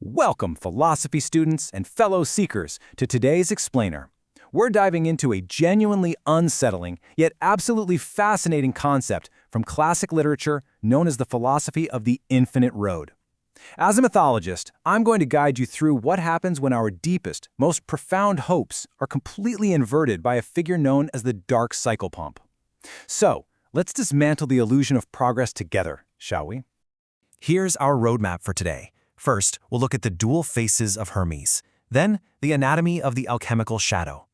Welcome, philosophy students and fellow seekers, to today's Explainer. We're diving into a genuinely unsettling, yet absolutely fascinating concept from classic literature known as the philosophy of the infinite road. As a mythologist, I'm going to guide you through what happens when our deepest, most profound hopes are completely inverted by a figure known as the dark psychopomp. So, let's dismantle the illusion of progress together, shall we? Here's our roadmap for today. First, we'll look at the dual faces of Hermes, then the anatomy of the alchemical shadow.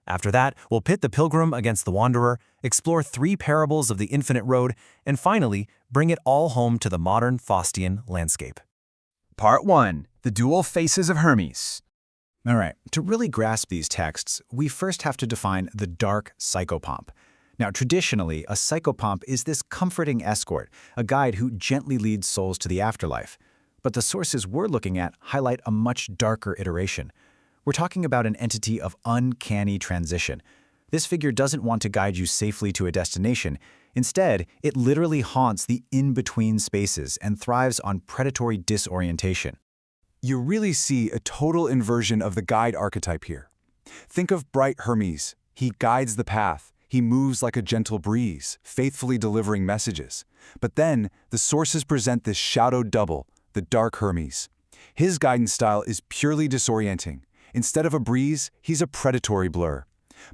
After that, we'll pit the pilgrim against the wanderer, explore 3 parables of the infinite road, and finally, bring it all home to the modern Faustian landscape. Part 1. The Dual Faces of Hermes. All right, to really grasp these texts, we first have to define the dark psychopomp. Now, traditionally, a psychopomp is this comforting escort, a guide who gently leads souls to the afterlife. But the sources we're looking at highlight a much darker iteration. We're talking about an entity of uncanny transition. This figure doesn't want to guide you safely to a destination. Instead, it literally haunts the in-between spaces and thrives on predatory disorientation. You really see a total inversion of the guide archetype here. Think of bright Hermes. He guides the path. He moves like a gentle breeze, faithfully delivering messages. But then, the sources present this shadowed double, the dark Hermes. His guidance style is purely disorienting. Instead of a breeze, he's a predatory blur.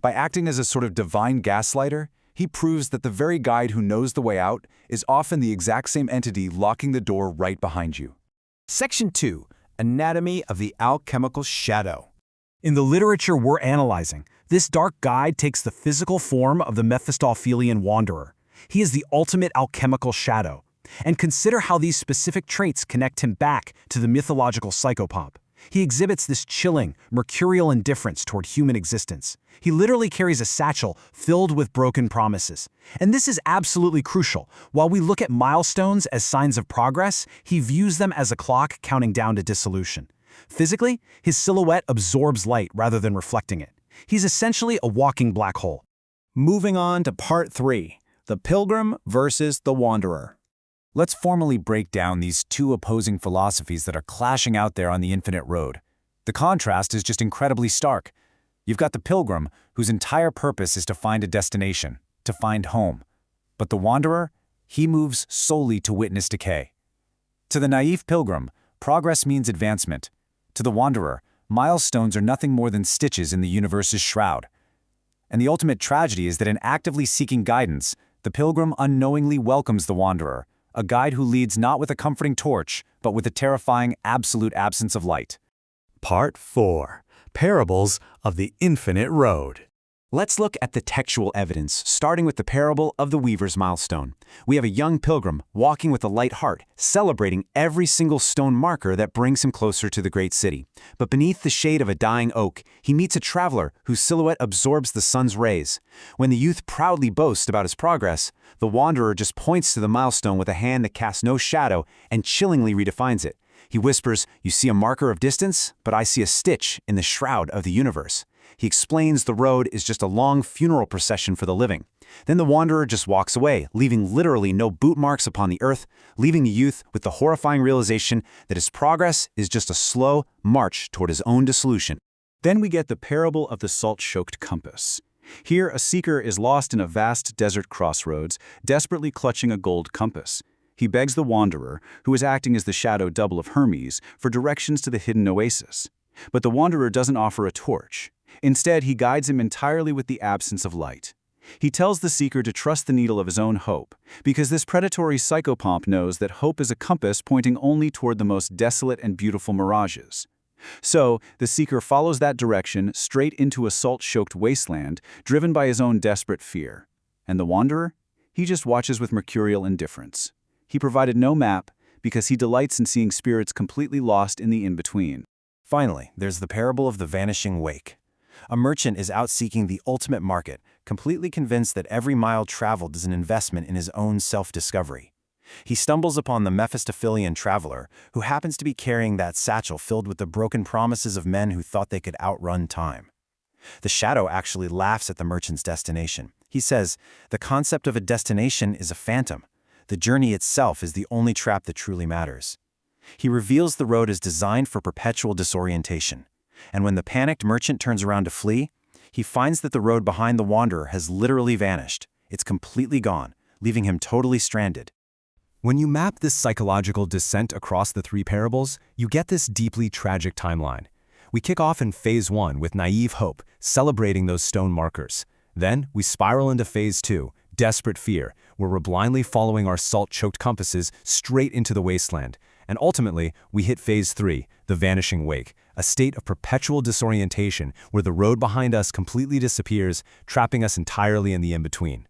By acting as a sort of divine gaslighter, he proves that the very guide who knows the way out is often the exact same entity locking the door right behind you. Section 2. Anatomy of the alchemical shadow. In the literature we're analyzing, this dark guide takes the physical form of the Mephistophelian wanderer. He is the ultimate alchemical shadow. And consider how these specific traits connect him back to the mythological psychopomp. He exhibits this chilling, mercurial indifference toward human existence. He literally carries a satchel filled with broken promises. And this is absolutely crucial. While we look at milestones as signs of progress, he views them as a clock counting down to dissolution. Physically, his silhouette absorbs light rather than reflecting it. He's essentially a walking black hole. Moving on to Part 3. The Pilgrim versus the Wanderer. Let's formally break down these 2 opposing philosophies that are clashing out there on the infinite road. The contrast is just incredibly stark. You've got the pilgrim, whose entire purpose is to find a destination, to find home. But the wanderer, he moves solely to witness decay. To the naive pilgrim, progress means advancement. To the wanderer, milestones are nothing more than stitches in the universe's shroud. And the ultimate tragedy is that in actively seeking guidance, the pilgrim unknowingly welcomes the wanderer, a guide who leads not with a comforting torch, but with a terrifying absolute absence of light. Part 4. Parables of the Infinite Road. Let's look at the textual evidence, starting with the parable of the weaver's milestone. We have a young pilgrim walking with a light heart, celebrating every single stone marker that brings him closer to the great city. But beneath the shade of a dying oak, he meets a traveler whose silhouette absorbs the sun's rays. When the youth proudly boasts about his progress, the wanderer just points to the milestone with a hand that casts no shadow and chillingly redefines it. He whispers, "You see a marker of distance, but I see a stitch in the shroud of the universe." He explains the road is just a long funeral procession for the living. Then the wanderer just walks away, leaving literally no boot marks upon the earth, leaving the youth with the horrifying realization that his progress is just a slow march toward his own dissolution. Then we get the parable of the salt-choked compass. Here, a seeker is lost in a vast desert crossroads, desperately clutching a gold compass. He begs the wanderer, who is acting as the shadow double of Hermes, for directions to the hidden oasis. But the wanderer doesn't offer a torch. Instead, he guides him entirely with the absence of light. He tells the seeker to trust the needle of his own hope, because this predatory psychopomp knows that hope is a compass pointing only toward the most desolate and beautiful mirages. So, the seeker follows that direction straight into a salt-choked wasteland, driven by his own desperate fear. And the wanderer? He just watches with mercurial indifference. He provided no map, because he delights in seeing spirits completely lost in the in-between. Finally, there's the parable of the vanishing wake. A merchant is out seeking the ultimate market, completely convinced that every mile traveled is an investment in his own self-discovery. He stumbles upon the Mephistophelian traveler, who happens to be carrying that satchel filled with the broken promises of men who thought they could outrun time. The shadow actually laughs at the merchant's destination. He says, "The concept of a destination is a phantom. The journey itself is the only trap that truly matters." He reveals the road is designed for perpetual disorientation. And when the panicked merchant turns around to flee, he finds that the road behind the wanderer has literally vanished. It's completely gone, leaving him totally stranded. When you map this psychological descent across the three parables, you get this deeply tragic timeline. We kick off in Phase 1 with naive hope, celebrating those stone markers. Then, we spiral into Phase 2, desperate fear, where we're blindly following our salt-choked compasses straight into the wasteland. And ultimately, we hit Phase 3, the vanishing wake, a state of perpetual disorientation where the road behind us completely disappears, trapping us entirely in the in-between.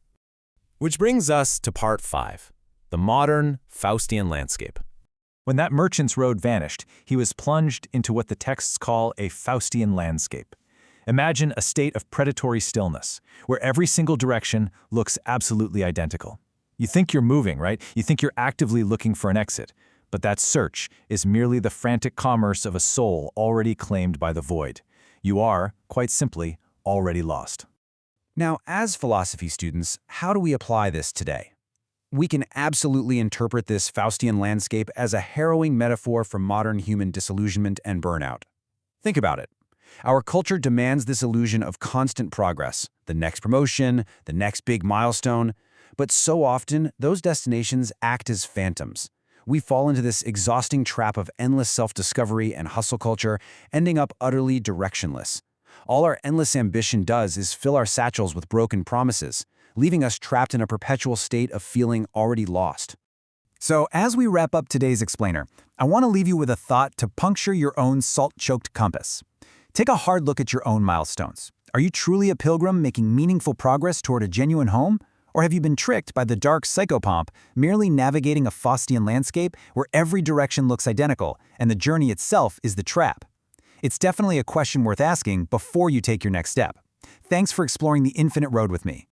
Which brings us to Part 5, the modern Faustian landscape. When that merchant's road vanished, he was plunged into what the texts call a Faustian landscape. Imagine a state of predatory stillness, where every single direction looks absolutely identical. You think you're moving, right? You think you're actively looking for an exit, but that search is merely the frantic commerce of a soul already claimed by the void. You are, quite simply, already lost. Now, as philosophy students, how do we apply this today? We can absolutely interpret this Faustian landscape as a harrowing metaphor for modern human disillusionment and burnout. Think about it. Our culture demands this illusion of constant progress, the next promotion, the next big milestone, but so often those destinations act as phantoms. We fall into this exhausting trap of endless self-discovery and hustle culture, ending up utterly directionless. All our endless ambition does is fill our satchels with broken promises, leaving us trapped in a perpetual state of feeling already lost. So, as we wrap up today's explainer, I want to leave you with a thought to puncture your own salt-choked compass. Take a hard look at your own milestones. Are you truly a pilgrim making meaningful progress toward a genuine home? Or have you been tricked by the dark psychopomp, merely navigating a Faustian landscape where every direction looks identical and the journey itself is the trap? It's definitely a question worth asking before you take your next step. Thanks for exploring the infinite road with me.